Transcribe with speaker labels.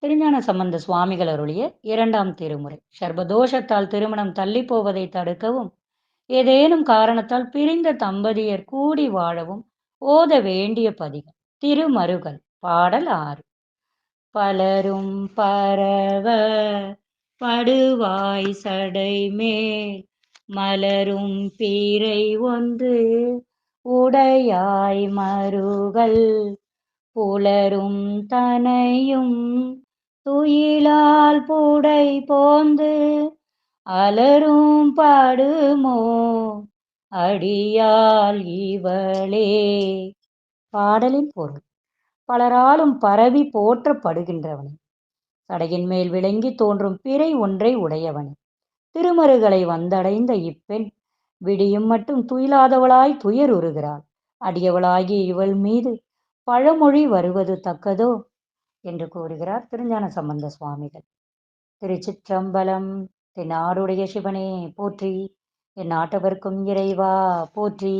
Speaker 1: திருஞான சம்பந்த சுவாமிகள் அருளிய 2ஆம் திருமுறை. சர்வதோஷத்தால் திருமணம் தள்ளிப் போவதைத் தடுக்கவும், ஏதேனும் காரணத்தால் பிரிந்த தம்பதியர் கூடி வாழவும் ஓத வேண்டிய பதிகம். திருமருகல். பாடல் 6. பலரும் பரவ படுவாய் சடைமேல் மலரும் பீரை ஒன்று உடையாய் மருகல் புலரும் தனையும் துயிலால் புடை போந்து அலரும் பாடுமோ அடியால் இவளே. பாடலின் பொருள். பலராலும் பரவி போற்றப்படுகின்றவனே, சடையின் மேல் விளங்கி தோன்றும் பிறை ஒன்றை உடையவனே, திருமருகலை வந்தடைந்த இப்பெண் விடியும் மட்டும் துயிலாதவளாய் துயருறுகிறாள். அடியவளாகிய இவள் மீது பழமொழி வருவது தக்கதோ என்று கூறுகிறார் திருஞான சம்பந்த சுவாமிகள். திருச்சிற்றம்பலம். தென்னாடுடைய சிவனே போற்றி, என் நாட்டவர்க்கும் இறைவா போற்றி.